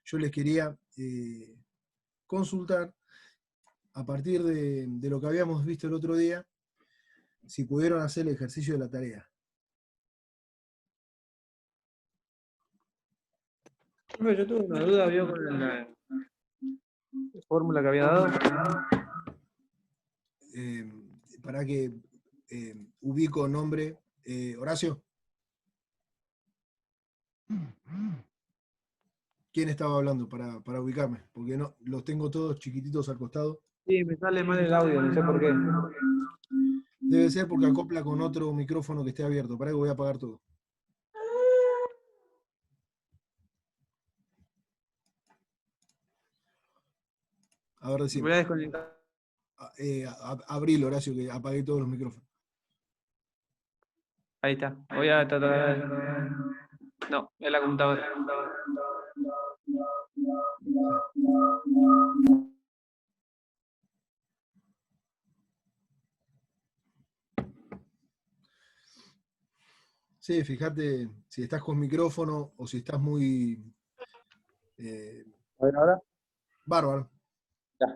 yo les quería consultar, a partir de lo que habíamos visto el otro día, si pudieron hacer el ejercicio de la tarea. Yo tuve una duda, vio, con la fórmula que había dado. Para que ubico nombre. Horacio. ¿Quién estaba hablando para ubicarme? Porque no, los tengo todos chiquititos al costado. Sí, me sale mal el audio, no sé por qué. Debe ser porque acopla con otro micrófono que esté abierto. Para que voy a apagar todo. A ver, decime. Voy a desconectar. Abril, Horacio, que apagué todos los micrófonos. Ahí está. Voy a tratar de... No, es la computadora. Sí, fíjate si estás con micrófono o si estás muy... A ver ahora. bárbaro. Ya.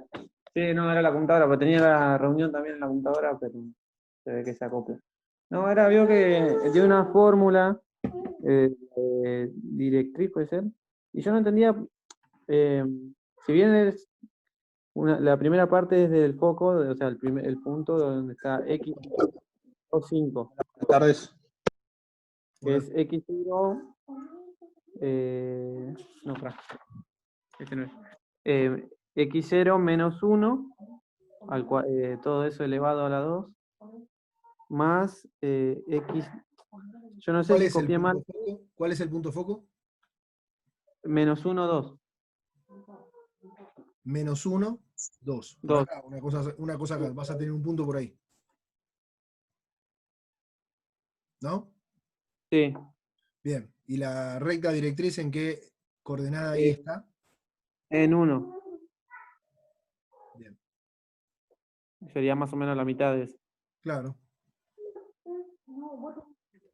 Sí, no, era la computadora, porque tenía la reunión también en la computadora, pero se ve que se acopla. No, era, vio que tiene una fórmula, directriz puede ser, y yo no entendía, si bien es la primera parte es del foco, o sea, el punto donde está X o 5, Buenas tardes. que es X0, no, este no es, X0 menos 1, todo eso elevado a la 2, más X, yo no sé ¿Cuál si es el copié mal, punto foco? ¿Cuál es el punto foco? menos 1, 2. Menos 1, 2. Por 2. acá, una cosa acá. Vas a tener un punto por ahí. ¿No? Sí. Bien. ¿Y la recta directriz en qué coordenada ahí está? En 1. Bien. Sería más o menos la mitad de eso. Claro.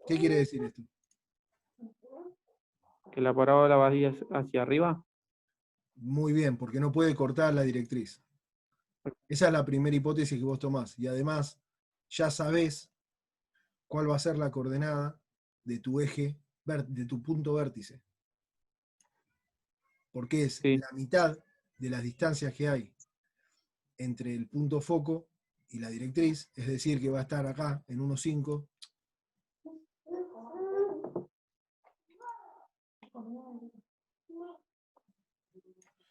¿Qué quiere decir esto? Que la parábola va hacia arriba. Muy bien, porque no puede cortar la directriz. Esa es la primera hipótesis que vos tomás. Y además, ya sabés cuál va a ser la coordenada de tu eje, de tu punto vértice. Porque es Sí. la mitad de las distancias que hay entre el punto foco y la directriz, es decir, que va a estar acá en 1,5.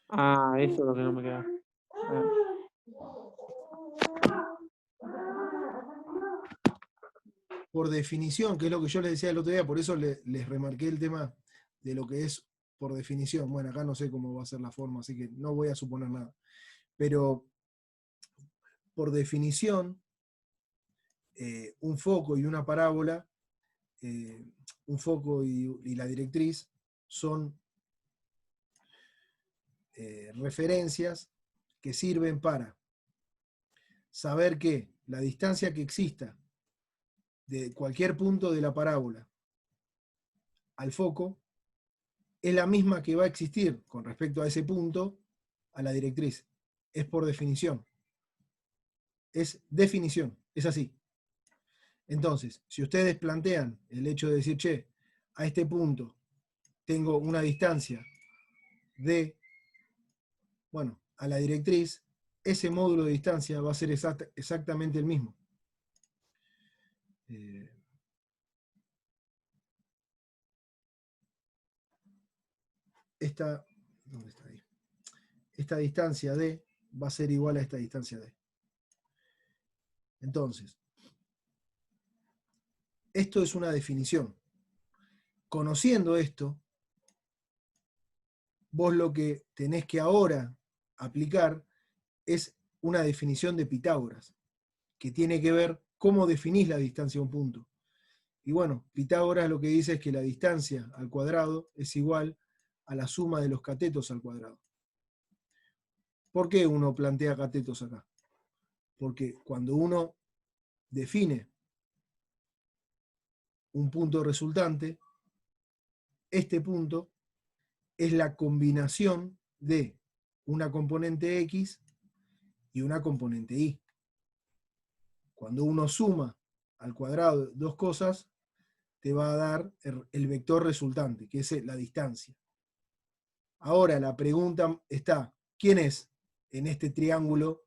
Ah, eso es lo que no me queda. Por definición, que es lo que yo les decía el otro día, por eso les remarqué el tema de lo que es por definición. Bueno, acá no sé cómo va a ser la forma, así que no voy a suponer nada. Pero por definición, un foco y una parábola, un foco y la directriz son referencias que sirven para saber que la distancia que exista de cualquier punto de la parábola al foco es la misma que va a existir con respecto a ese punto a la directriz. Es por definición. Es definición, es así. Entonces, si ustedes plantean el hecho de decir, che, a este punto tengo una distancia de, bueno, a la directriz, ese módulo de distancia va a ser exactamente el mismo. ¿Dónde está ahí? Esta distancia D va a ser igual a esta distancia D. Entonces, esto es una definición. Conociendo esto, vos lo que tenés que ahora aplicar es una definición de Pitágoras, que tiene que ver cómo definís la distancia a un punto. Y bueno, Pitágoras lo que dice es que la distancia al cuadrado es igual a la suma de los catetos al cuadrado. ¿Por qué uno plantea catetos acá? Porque cuando uno define un punto resultante, este punto es la combinación de una componente X y una componente Y. Cuando uno suma al cuadrado dos cosas, te va a dar el vector resultante, que es la distancia. Ahora la pregunta está, ¿quién es en este triángulo?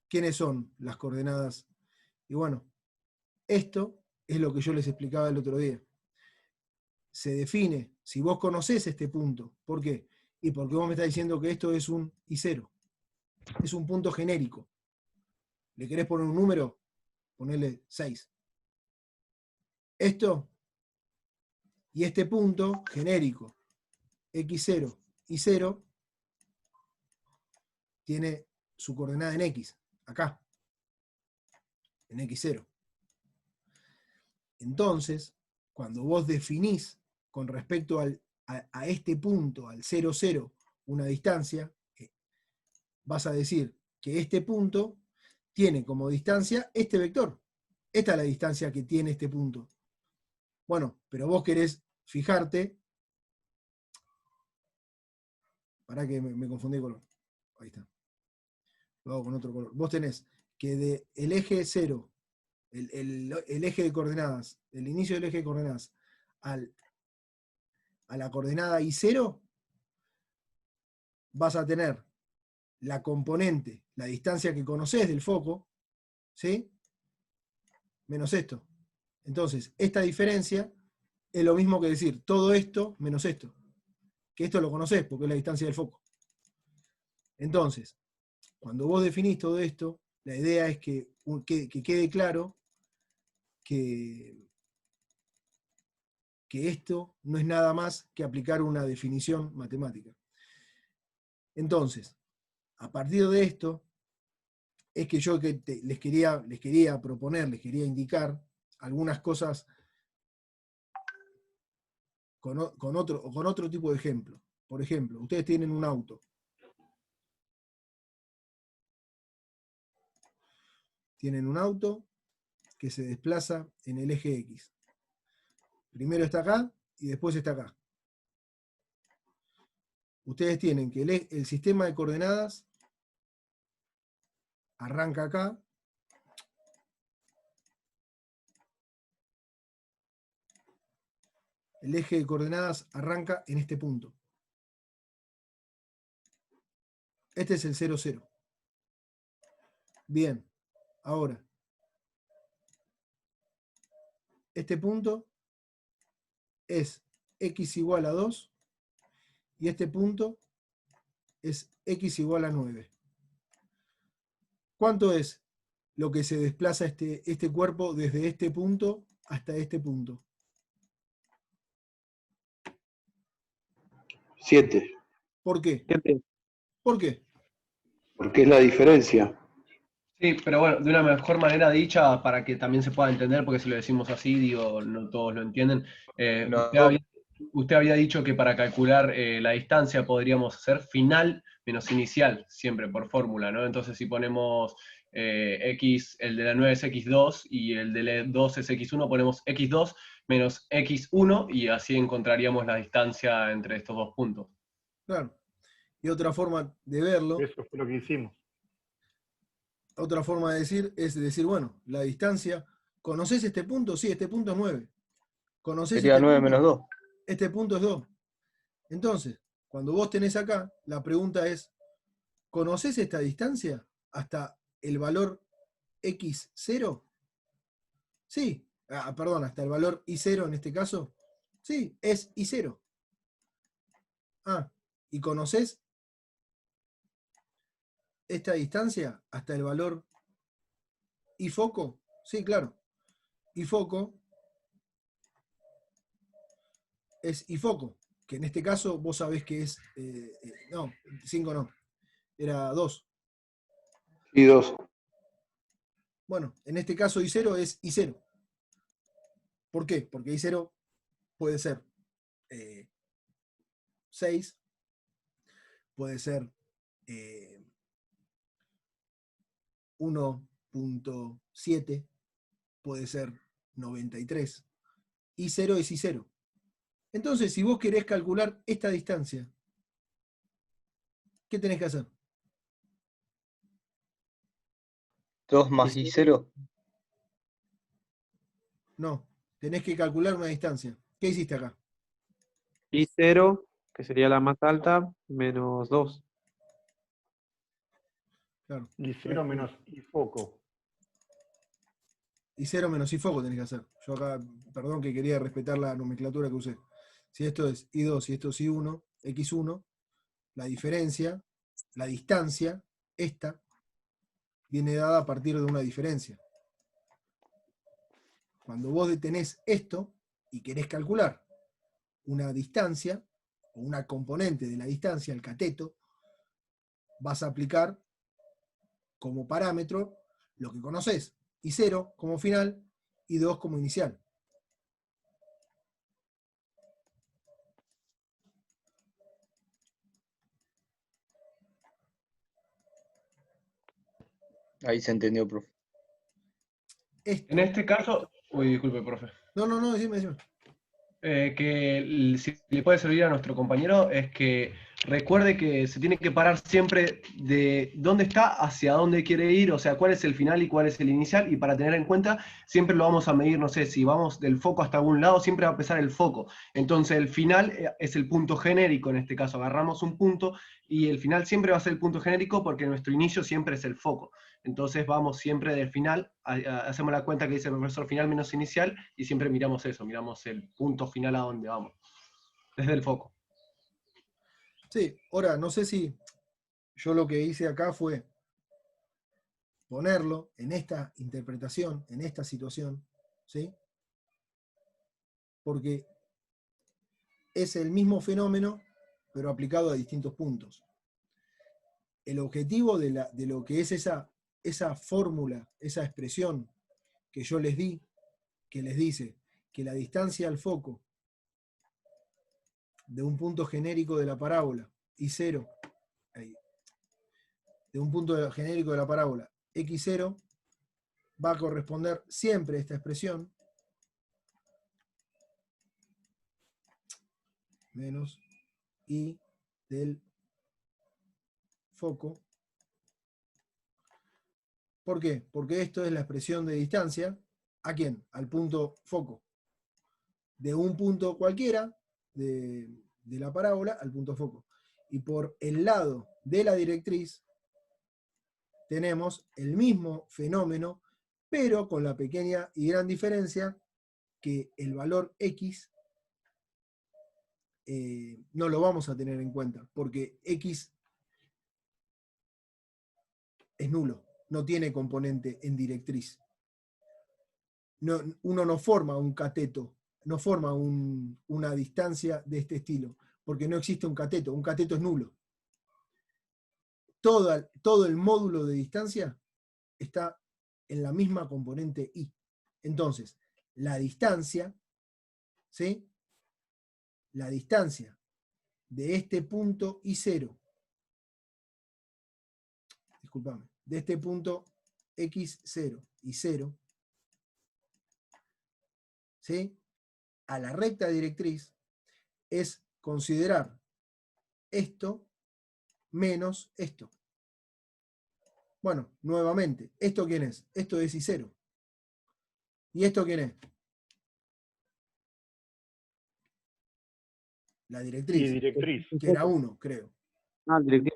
¿Quiénes son las coordenadas? Y bueno, esto es lo que yo les explicaba el otro día. Se define, si vos conocés este punto, ¿por qué? Y porque vos me estás diciendo que esto es un I0, es un punto genérico. ¿Le querés poner un número? Ponele 6. Esto y este punto genérico, X0 y 0, tiene su coordenada en X, acá, en X0. Entonces, cuando vos definís con respecto a este punto, al 0, 0, una distancia, vas a decir que este punto tiene como distancia este vector. Esta es la distancia que tiene este punto. Bueno, pero vos querés fijarte. Para que me confundí de color. Ahí está. Lo hago con otro color. Vos tenés que del eje 0, el eje de coordenadas, el inicio del eje de coordenadas, a la coordenada I0, vas a tener la componente, la distancia que conocés del foco, ¿sí? Menos esto. Entonces, esta diferencia es lo mismo que decir todo esto menos esto. Que esto lo conocés porque es la distancia del foco. Entonces, cuando vos definís todo esto, la idea es que quede claro que esto no es nada más que aplicar una definición matemática. Entonces, a partir de esto, es que yo les quería proponer, les quería indicar algunas cosas con otro tipo de ejemplo. Por ejemplo, ustedes tienen un auto. Tienen un auto que se desplaza en el eje X. Primero está acá y después está acá. Ustedes tienen que el sistema de coordenadas arranca acá. El eje de coordenadas arranca en este punto. Este es el 0, 0. Bien, ahora, este punto es x igual a 2 y este punto es x igual a 9. ¿Cuánto es lo que se desplaza este cuerpo desde este punto hasta este punto? 7. ¿Por qué? ¿Qué ¿Por qué? Porque es la diferencia. Sí, pero bueno, de una mejor manera dicha para que también se pueda entender, porque si lo decimos así, digo, no todos lo entienden. Usted había dicho que para calcular la distancia podríamos hacer final menos inicial, siempre por fórmula, ¿no? Entonces si ponemos x, el de la 9 es x2 y el de la 2 es x1, ponemos x2 menos x1 y así encontraríamos la distancia entre estos dos puntos. Claro. Y otra forma de verlo, Eso fue lo que hicimos. otra forma de decir es decir, bueno, la distancia, ¿conocés este punto? Sí, este punto es 9. ¿Conocés Sería este 9 punto? menos 2. Este punto es 2. Entonces, cuando vos tenés acá, la pregunta es, ¿conocés esta distancia hasta el valor x0? Sí. Perdón, hasta el valor i0 en este caso. Sí, es i0. ¿Y conocés esta distancia hasta el valor i foco? Sí, claro. I foco es i foco, que en este caso vos sabés que es... no, 5 no, era 2. Y 2. Bueno, en este caso I0 es I0. ¿Por qué? Porque I0 puede ser 6, puede ser 1.7, puede ser 93. I0 es I0. Entonces, si vos querés calcular esta distancia, ¿qué tenés que hacer? 2 más I0. No, tenés que calcular una distancia. ¿Qué hiciste acá? I0, que sería la más alta, menos 2. Claro. Y 0 menos I foco. Y 0 menos I foco tenés que hacer. Yo acá, perdón que quería respetar la nomenclatura que usé. Si esto es I2 y esto es I1, X1, la diferencia, la distancia, esta, viene dada a partir de una diferencia. Cuando vos detenés esto y querés calcular una distancia, o una componente de la distancia, el cateto, vas a aplicar como parámetro lo que conoces. I0 como final, I2 como inicial. Ahí se entendió, profe. Esto, En este caso, uy, disculpe, profe. no, decime. Si le puede servir a nuestro compañero es que recuerde que se tiene que parar siempre de dónde está hacia dónde quiere ir, o sea, cuál es el final y cuál es el inicial, y para tener en cuenta, siempre lo vamos a medir, no sé, si vamos del foco hasta algún lado, siempre va a pesar el foco. Entonces el final es el punto genérico, en este caso agarramos un punto, y el final siempre va a ser el punto genérico porque nuestro inicio siempre es el foco. Entonces vamos siempre del final, hacemos la cuenta que dice el profesor final menos inicial, y siempre miramos eso, miramos el punto final a donde vamos, desde el foco. Sí, ahora, no sé si yo lo que hice acá fue ponerlo en esta interpretación, en esta situación, ¿sí? Porque es el mismo fenómeno, pero aplicado a distintos puntos. El objetivo de lo que es esa fórmula, esa expresión que yo les di, que les dice que la distancia al foco de un punto genérico de la parábola, I0, de un punto genérico de la parábola, X0, va a corresponder siempre a esta expresión, menos I del foco. ¿Por qué? Porque esto es la expresión de distancia. ¿A quién? Al punto foco. De un punto cualquiera de la parábola al punto foco. Y por el lado de la directriz tenemos el mismo fenómeno, pero con la pequeña y gran diferencia que el valor X no lo vamos a tener en cuenta, porque X es nulo, no tiene componente en directriz. No, uno no forma un cateto, no forma una distancia de este estilo, porque no existe un cateto es nulo. Todo el módulo de distancia está en la misma componente I. Entonces, la distancia, ¿sí? La distancia de este punto I0, discúlpame, de este punto X0 y 0, ¿sí? A la recta directriz es considerar esto menos esto. Bueno, nuevamente, ¿esto quién es? Esto es I0. ¿Y esto quién es? La directriz. Y directriz. Que era 1, creo. Ah, directriz.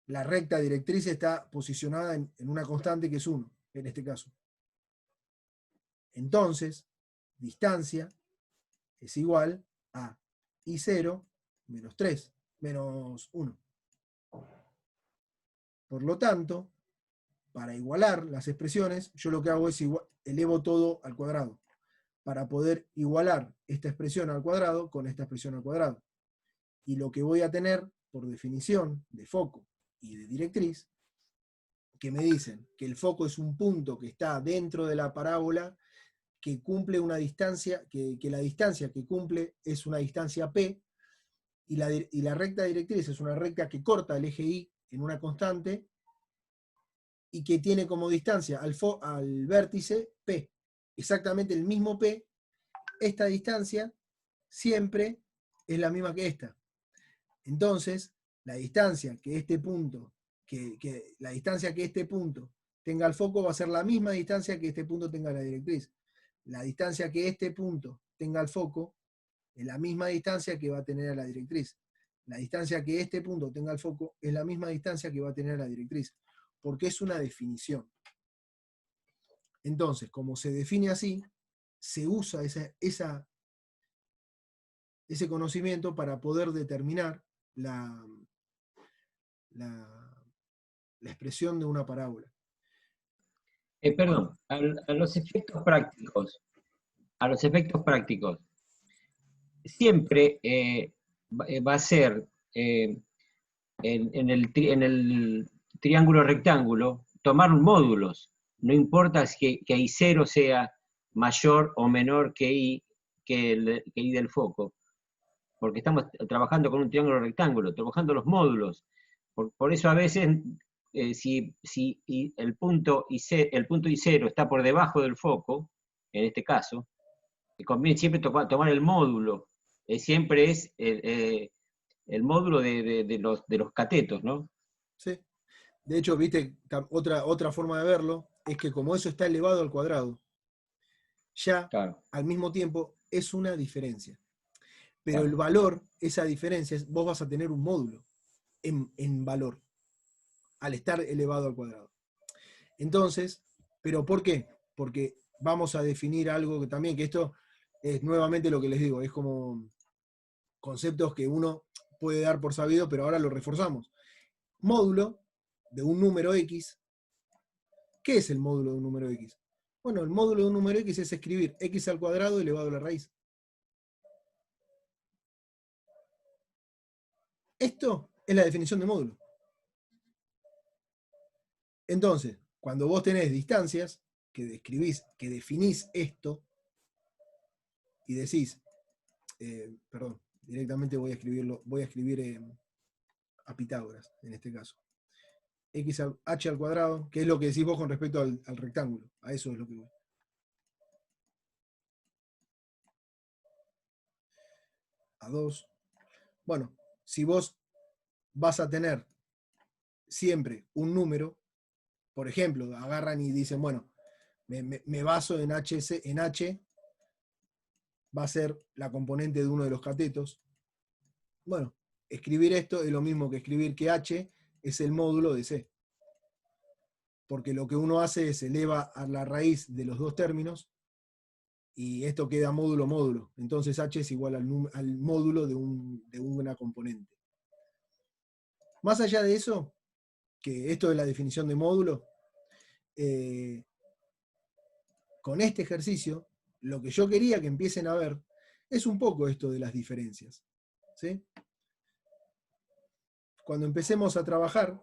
La recta directriz está posicionada en una constante que es 1, en este caso. Entonces, distancia es igual a I0 menos 3, menos 1. Por lo tanto, para igualar las expresiones, yo lo que hago es elevo todo al cuadrado, para poder igualar esta expresión al cuadrado con esta expresión al cuadrado. Y lo que voy a tener, por definición, de foco y de directriz, que me dicen que el foco es un punto que está dentro de la parábola, que cumple una distancia, que la distancia que cumple es una distancia P, y la recta directriz es una recta que corta el eje Y en una constante, y que tiene como distancia al vértice P, exactamente el mismo P. Esta distancia, siempre es la misma que esta. Entonces, la distancia que este punto, la distancia que este punto tenga al foco va a ser la misma distancia que este punto tenga la directriz. La distancia que este punto tenga al foco es la misma distancia que va a tener a la directriz. La distancia que este punto tenga al foco es la misma distancia que va a tener a la directriz, porque es una definición. Entonces, como se define así, se usa ese conocimiento para poder determinar la expresión de una parábola. Perdón, a los efectos prácticos, siempre va a ser en el triángulo rectángulo tomar módulos. No importa que I0 sea mayor o menor que I del foco, porque estamos trabajando con un triángulo rectángulo, trabajando los módulos. Por eso a veces, si el punto I0 está por debajo del foco, en este caso, conviene siempre tomar el módulo. Siempre es el módulo de los catetos, ¿no? Sí. De hecho, viste, otra forma de verlo es que como eso está elevado al cuadrado, ya Claro. al mismo tiempo es una diferencia. Pero Claro. el valor, esa diferencia, vos vas a tener un módulo en valor, al estar elevado al cuadrado. Entonces, ¿pero por qué? Porque vamos a definir algo que también, que esto es nuevamente lo que les digo, es como conceptos que uno puede dar por sabido, pero ahora lo reforzamos. Módulo de un número X. ¿Qué es el módulo de un número X? Bueno, el módulo de un número X es escribir X al cuadrado elevado a la raíz. Esto es la definición de módulo. Entonces, cuando vos tenés distancias, que definís esto, y decís, perdón, directamente voy a escribir a Pitágoras, en este caso. H al cuadrado, que es lo que decís vos con respecto al rectángulo. A eso es lo que voy. A 2. Bueno, si vos vas a tener siempre un número, por ejemplo, agarran y dicen, bueno, me baso en H, va a ser la componente de uno de los catetos. Bueno, escribir esto es lo mismo que escribir que H es el módulo de C. Porque lo que uno hace es eleva a la raíz de los dos términos y esto queda módulo. Entonces H es igual al módulo de una componente. Más allá de eso, que esto es la definición de módulo, con este ejercicio, lo que yo quería que empiecen a ver es un poco esto de las diferencias. ¿Sí? Cuando empecemos a trabajar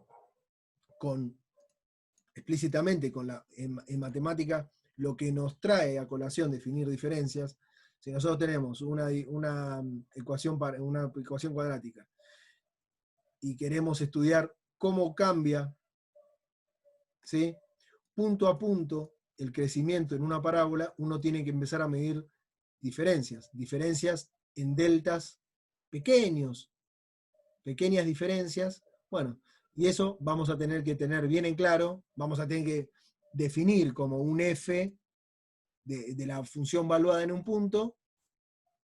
explícitamente en matemática, lo que nos trae a colación definir diferencias, si nosotros tenemos una ecuación cuadrática y queremos estudiar cómo cambia, ¿sí?, punto a punto el crecimiento en una parábola, uno tiene que empezar a medir diferencias en deltas pequeñas diferencias. Bueno, y eso vamos a tener que tener bien en claro, vamos a tener que definir como un f de la función valuada en un punto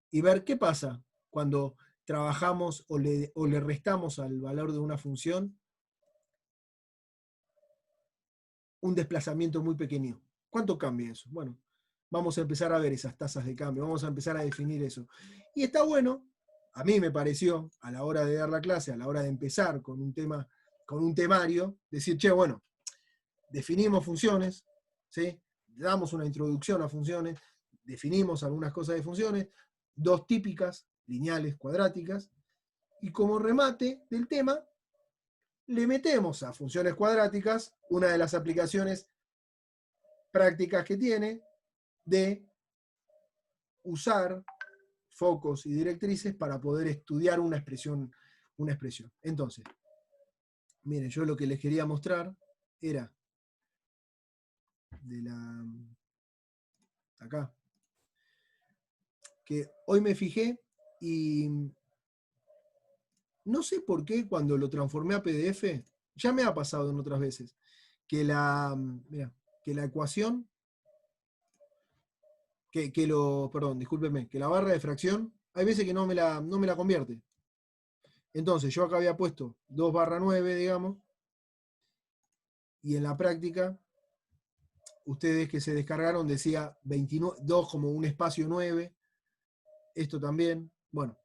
y ver qué pasa cuando trabajamos o le restamos al valor de una función un desplazamiento muy pequeño. ¿Cuánto cambia eso? Bueno, vamos a empezar a ver esas tasas de cambio, vamos a empezar a definir eso. Y está bueno, a mí me pareció, a la hora de dar la clase, a la hora de empezar con un temario, decir, che, bueno, definimos funciones, ¿sí?, damos una introducción a funciones, definimos algunas cosas de funciones, dos típicas, lineales, cuadráticas, y como remate del tema, le metemos a funciones cuadráticas una de las aplicaciones prácticas que tiene de usar focos y directrices para poder estudiar una expresión. Entonces, miren, yo lo que les quería mostrar era acá, que hoy me fijé Y no sé por qué cuando lo transformé a PDF, ya me ha pasado en otras veces, que mirá, que la ecuación, perdón, discúlpenme, que la barra de fracción, hay veces que no me la convierte. Entonces, yo acá había puesto 2/9, digamos, y en la práctica, ustedes que se descargaron decía 29, 2 como un espacio 9, esto también. Bueno,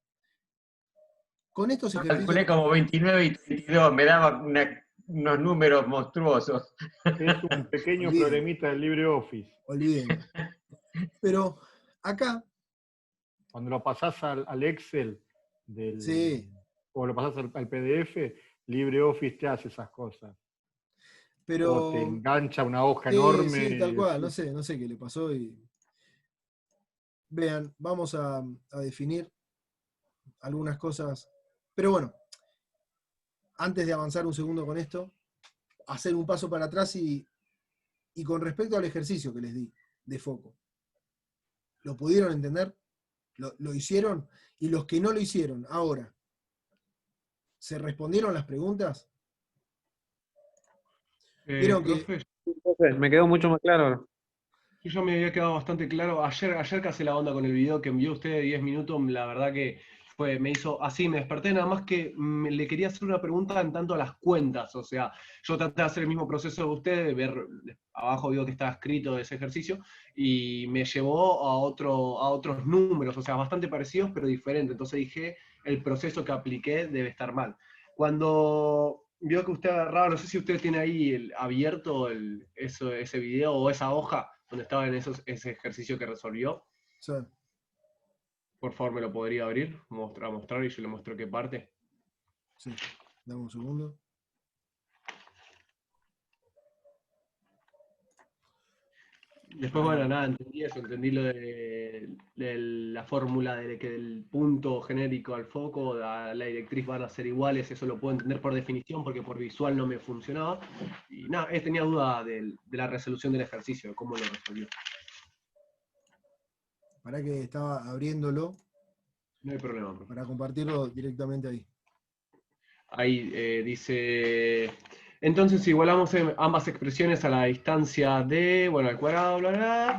con estos ejercicios... Calculé como 29 y 32, me daba unos números monstruosos. Es un pequeño Olvídenlo. problemita del LibreOffice. Olvídenlo. Pero acá, Cuando lo pasás al Excel sí, o lo pasás al PDF, LibreOffice te hace esas cosas. pero... O te engancha una hoja sí, enorme. sí, tal y cual, decís, no sé qué le pasó. Vean, vamos a definir algunas cosas. Pero bueno, antes de avanzar un segundo con esto, hacer un paso para atrás y con respecto al ejercicio que les di de foco. ¿Lo pudieron entender? ¿Lo hicieron? Y los que no lo hicieron, ahora, ¿se respondieron las preguntas? Vieron que... Profe, Me quedó mucho más claro ahora. yo ya me había quedado bastante claro. Ayer casi la onda con el video que envió usted de 10 minutos, la verdad que me hizo así, me desperté, nada más que le quería hacer una pregunta en tanto a las cuentas. O sea, yo traté de hacer el mismo proceso de usted, de ver, abajo vio que estaba escrito ese ejercicio, y me llevó a otros números, o sea, bastante parecidos, pero diferentes. Entonces dije, el proceso que apliqué debe estar mal. Cuando vio que usted agarraba, no sé si usted tiene ahí abierto ese video o esa hoja donde estaba en ese ejercicio que resolvió. O sea, Por favor, me lo podría abrir, mostrar y yo le muestro qué parte. sí, dame un segundo. Después, bueno, nada, entendí eso, entendí lo de la fórmula de que del punto genérico al foco, a la directriz van a ser iguales, eso lo puedo entender por definición porque por visual no me funcionaba. Y nada, tenía duda de la resolución del ejercicio, de cómo lo resolvió. Para que estaba abriéndolo No hay problema, profe. para compartirlo directamente ahí. Ahí dice, entonces igualamos ambas expresiones a la distancia de, bueno, al cuadrado, bla, bla,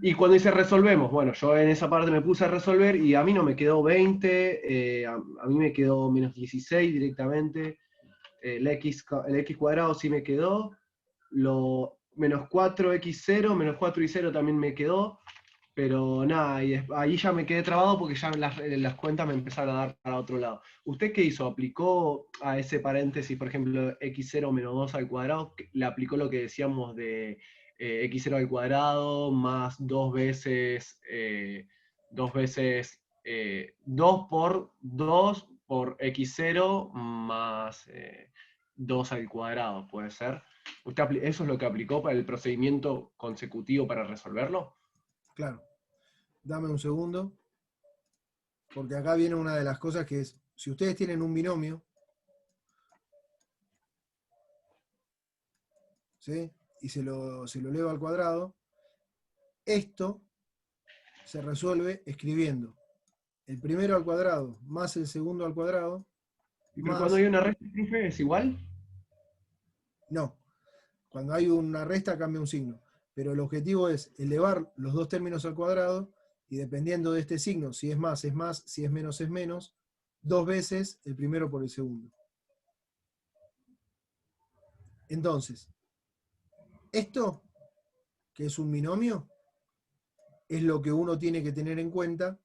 y cuando dice resolvemos, bueno, yo en esa parte me puse a resolver y a mí no me quedó 20, a mí me quedó menos 16 directamente, el x cuadrado sí me quedó, lo menos 4x0, menos 4y0 también me quedó, pero nada, ahí ya me quedé trabado porque ya las cuentas me empezaron a dar para otro lado. ¿Usted qué hizo? ¿Aplicó a ese paréntesis, por ejemplo, x0 menos 2 al cuadrado? ¿Le aplicó lo que decíamos de x0 al cuadrado más 2 veces 2 por 2 por x0 más 2 al cuadrado, ¿puede ser? ¿Eso es lo que aplicó para el procedimiento consecutivo para resolverlo? Claro. Dame un segundo. Porque acá viene una de las cosas que es, si ustedes tienen un binomio, ¿sí? Y se lo eleva al cuadrado, esto se resuelve escribiendo el primero al cuadrado más el segundo al cuadrado. Pero cuando hay una resta, profe, ¿es igual? No. Cuando hay una resta cambia un signo. Pero el objetivo es elevar los dos términos al cuadrado y dependiendo de este signo, si es más, si es menos, 2 veces el primero por el segundo. Entonces, esto, que es un binomio, es lo que uno tiene que tener en cuenta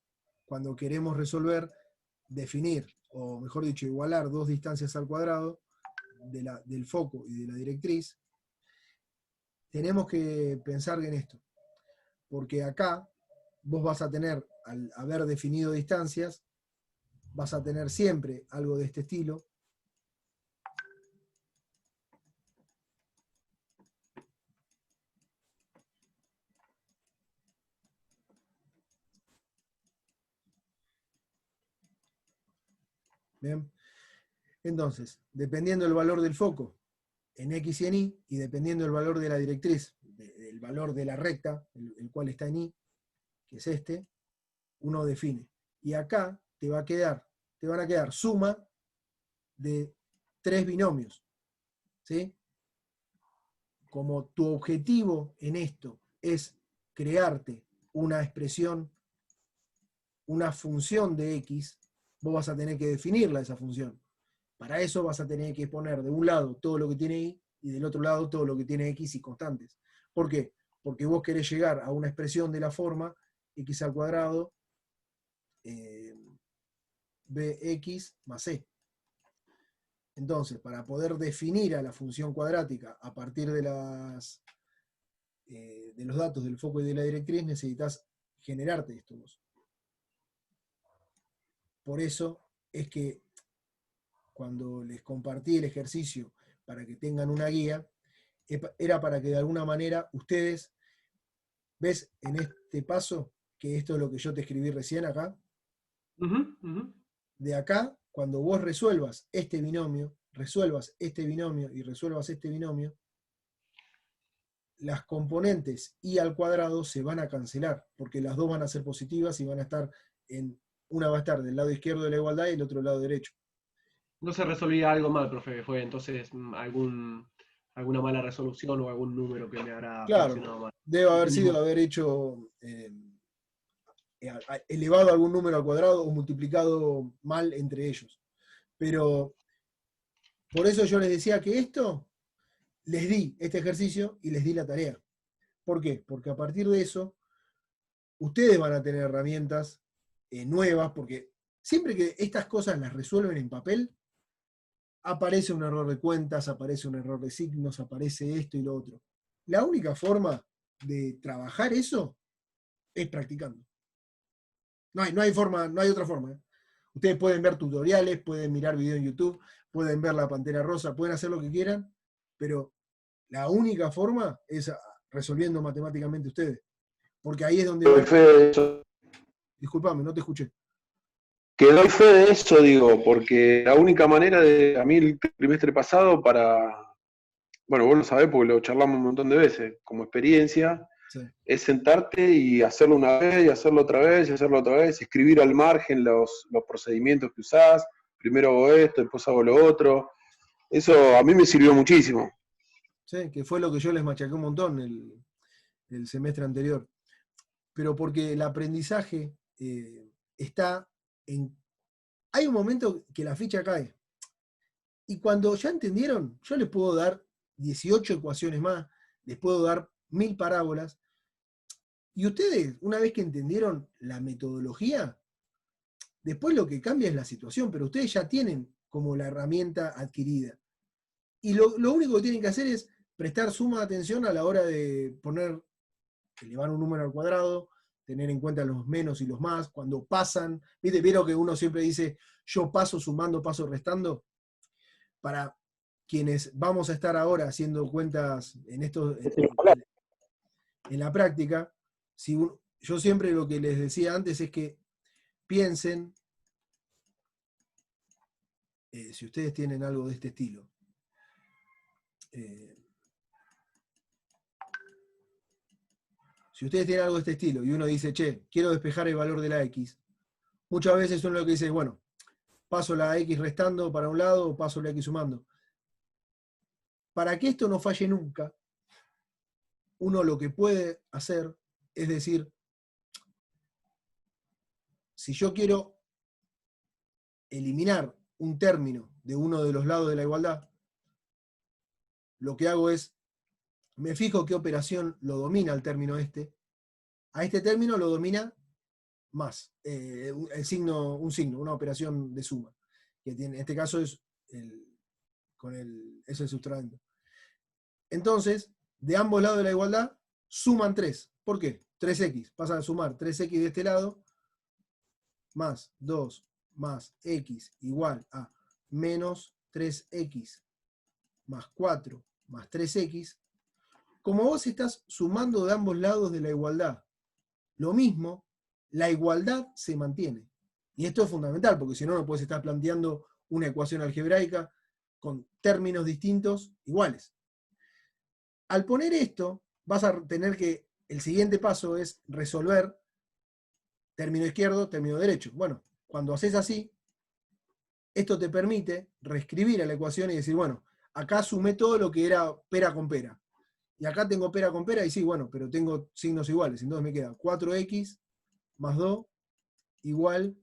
cuando queremos resolver, definir, o mejor dicho, igualar dos distancias al cuadrado del foco y de la directriz. Tenemos que pensar en esto, porque acá vos vas a tener, al haber definido distancias, vas a tener siempre algo de este estilo. Bien. Entonces, dependiendo del valor del foco en X y en Y, y dependiendo del valor de la directriz, del valor de la recta, el cual está en Y, que es este, uno define. Y acá te van a quedar suma de 3 binomios. ¿Sí? Como tu objetivo en esto es crearte una expresión, una función de X, vos vas a tener que definirla esa función. Para eso vas a tener que poner de un lado todo lo que tiene Y y del otro lado todo lo que tiene X y constantes. ¿Por qué? Porque vos querés llegar a una expresión de la forma X al cuadrado bx más c. Entonces, para poder definir a la función cuadrática a partir de los datos del foco y de la directriz, necesitas generarte esto vos. Por eso es que cuando les compartí el ejercicio para que tengan una guía, era para que de alguna manera ustedes, ¿ves en este paso que esto es lo que yo te escribí recién acá? De acá, cuando vos resuelvas este binomio y resuelvas este binomio, las componentes y al cuadrado se van a cancelar, porque las dos van a ser positivas y van a estar una va a estar del lado izquierdo de la igualdad y el otro lado derecho. No se resolvía algo mal, profe, fue entonces alguna mala resolución o algún número que me habrá funcionado Claro, mal. debe haber sido haber hecho elevado algún número al cuadrado o multiplicado mal entre ellos. Pero por eso yo les decía que les di este ejercicio y les di la tarea. ¿Por qué? Porque a partir de eso, ustedes van a tener herramientas nuevas, porque siempre que estas cosas las resuelven en papel, aparece un error de cuentas, aparece un error de signos, aparece esto y lo otro. La única forma de trabajar eso es practicando. No hay forma, no hay otra forma. Ustedes pueden ver tutoriales, pueden mirar videos en YouTube, pueden ver la Pantera Rosa, pueden hacer lo que quieran, pero la única forma es resolviendo matemáticamente ustedes. Porque ahí es donde Doy fe de eso. Disculpame, no te escuché. Que doy fe de eso, digo, porque la única manera a mí el trimestre pasado bueno, vos lo sabés porque lo charlamos un montón de veces, como experiencia, Sí. es sentarte y hacerlo una vez, y hacerlo otra vez, y hacerlo otra vez, escribir al margen los procedimientos que usás, primero hago esto, después hago lo otro. Eso a mí me sirvió muchísimo. Sí, que fue lo que yo les machaqué un montón el semestre anterior. Pero porque el aprendizaje está en... Hay un momento que la ficha cae. Y cuando ya entendieron, yo les puedo dar 18 ecuaciones más, les puedo dar 1000 parábolas. Y ustedes, una vez que entendieron la metodología, después lo que cambia es la situación, pero ustedes ya tienen como la herramienta adquirida. Y lo único que tienen que hacer es prestar suma atención a la hora de elevar un número al cuadrado, tener en cuenta los menos y los más, cuando pasan, ¿viste? ¿Vieron que uno siempre dice, yo paso sumando, paso restando? Para quienes vamos a estar ahora haciendo cuentas en la práctica, yo siempre lo que les decía antes es que piensen, si ustedes tienen algo de este estilo, si ustedes tienen algo de este estilo y uno dice, che, quiero despejar el valor de la X, muchas veces uno lo que dice es, bueno, paso la X restando para un lado o paso la X sumando. Para que esto no falle nunca, uno lo que puede hacer es decir, si yo quiero eliminar un término de uno de los lados de la igualdad, lo que hago es, me fijo qué operación lo domina el término este. A este término lo domina más, un signo, una operación de suma, que tiene, en este caso es es el sustraendo. Entonces, de ambos lados de la igualdad, suman 3. ¿Por qué? 3x. Pasa a sumar 3x de este lado, más 2 más x igual a menos 3x más 4 más 3x. Como vos estás sumando de ambos lados de la igualdad lo mismo, la igualdad se mantiene. Y esto es fundamental, porque si no, no puedes estar planteando una ecuación algebraica con términos distintos iguales. Al poner esto, vas a tener que, el siguiente paso es resolver término izquierdo, término derecho. Bueno, cuando haces así, esto te permite reescribir a la ecuación y decir, bueno, acá sumé todo lo que era pera con pera. Y acá tengo pera con pera, y sí, bueno, pero tengo signos iguales. Entonces me queda 4x más 2 igual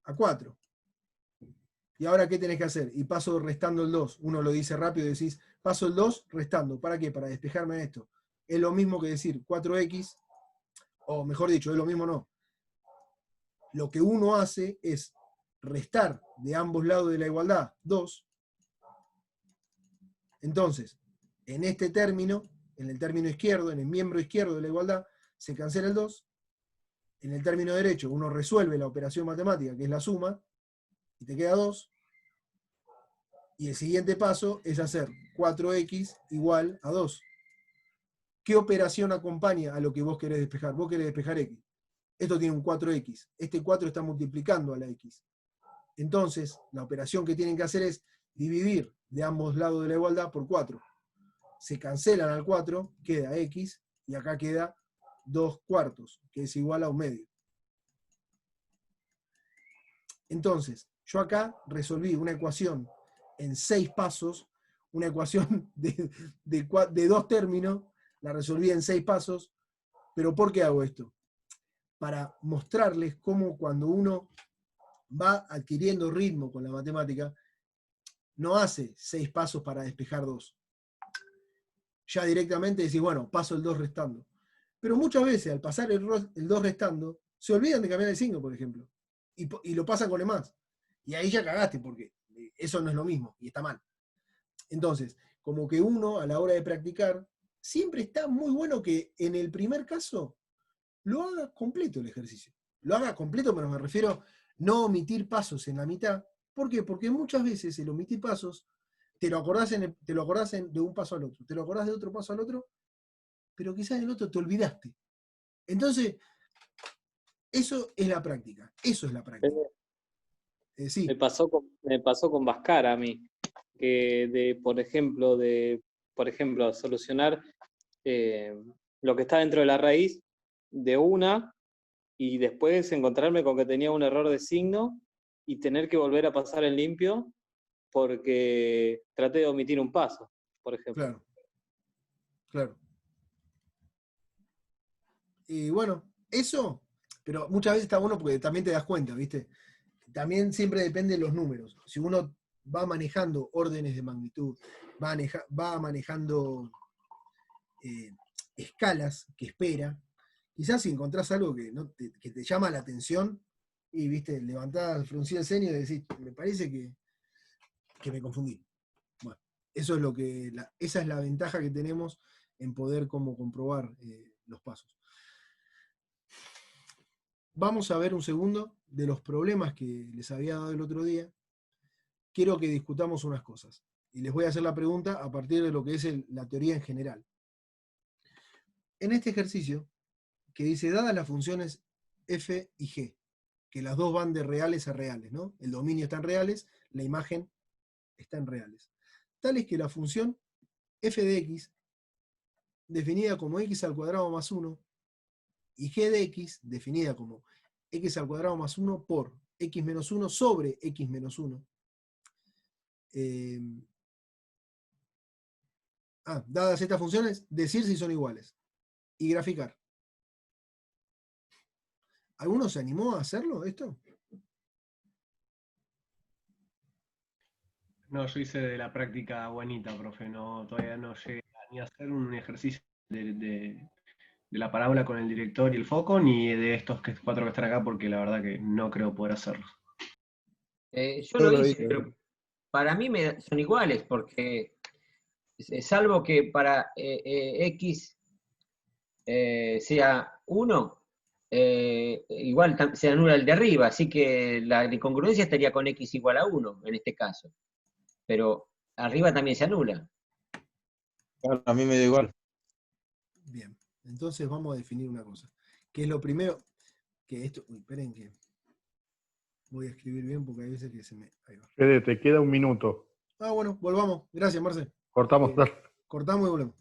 a 4. ¿Y ahora qué tenés que hacer? Y paso restando el 2. Uno lo dice rápido y decís, paso el 2 restando. ¿Para qué? Para despejarme de esto. Es lo mismo que decir 4x, o mejor dicho, es lo mismo no. Lo que uno hace es restar de ambos lados de la igualdad 2. Entonces, en este término, en el término izquierdo, en el miembro izquierdo de la igualdad, se cancela el 2. En el término derecho, uno resuelve la operación matemática, que es la suma, y te queda 2. Y el siguiente paso es hacer 4x igual a 2. ¿Qué operación acompaña a lo que vos querés despejar? Vos querés despejar x. Esto tiene un 4x. Este 4 está multiplicando a la x. Entonces, la operación que tienen que hacer es dividir de ambos lados de la igualdad por 4. Se cancelan al 4, queda x, y acá queda 2/4, que es igual a 1/2. Entonces, yo acá resolví una ecuación en 6 pasos, una ecuación de 2 términos, la resolví en 6 pasos, pero ¿por qué hago esto? Para mostrarles cómo cuando uno va adquiriendo ritmo con la matemática, no hace 6 pasos para despejar 2. Ya directamente decís, bueno, paso el 2 restando. Pero muchas veces al pasar el 2 restando, se olvidan de cambiar el signo, por ejemplo, y lo pasan con el más. Y ahí ya cagaste, porque eso no es lo mismo, y está mal. Entonces, como que uno, a la hora de practicar, siempre está muy bueno que en el primer caso lo haga completo el ejercicio. Lo haga completo, pero me refiero no omitir pasos en la mitad. ¿Por qué? Porque muchas veces el omitir pasos, te lo acordás de un paso al otro, te lo acordás de otro paso al otro, pero quizás en el otro te olvidaste. Entonces, eso es la práctica. Eso es la práctica. Sí. Me pasó con Bhaskara a mí, que por ejemplo, solucionar lo que está dentro de la raíz de una y después encontrarme con que tenía un error de signo y tener que volver a pasar en limpio porque traté de omitir un paso, por ejemplo. Claro. Claro. Y bueno, eso, pero muchas veces está bueno porque también te das cuenta, ¿viste? También siempre depende de los números. Si uno va manejando órdenes de magnitud, va manejando escalas que espera, quizás si encontrás algo que te llama la atención y, ¿viste? Levantás, fruncís el ceño y decís, me parece que me confundí. Bueno, eso es esa es la ventaja que tenemos en poder como comprobar los pasos. Vamos a ver un segundo de los problemas que les había dado el otro día. Quiero que discutamos unas cosas. Y les voy a hacer la pregunta a partir de lo que es la teoría en general. En este ejercicio, que dice, dadas las funciones f y g, que las dos van de reales a reales, ¿no? El dominio está en reales, la imagen está en reales. Tal es que la función f de x, definida como x al cuadrado más 1, y g de x, definida como x al cuadrado más 1 por x menos 1 sobre x menos 1. Dadas estas funciones, decir si son iguales. Y graficar. ¿Alguno se animó a hacerlo, esto? No, yo hice de la práctica buenita, profe. No, todavía no llegué ni a hacer un ejercicio de la parábola con el director y el foco, ni de estos 4 que están acá, porque la verdad que no creo poder hacerlo. Yo lo hice, pero para mí son iguales, porque salvo que para x sea 1, igual se anula el de arriba, así que la incongruencia estaría con x igual a 1 en este caso. Pero arriba también se anula. Claro, a mí me da igual. Bien, entonces vamos a definir una cosa. Que es lo primero que esto... Uy, esperen que voy a escribir bien porque hay veces que se me... Ahí va. Fede, te queda un minuto. Bueno, volvamos. Gracias, Marce. Cortamos. Cortamos y volvemos.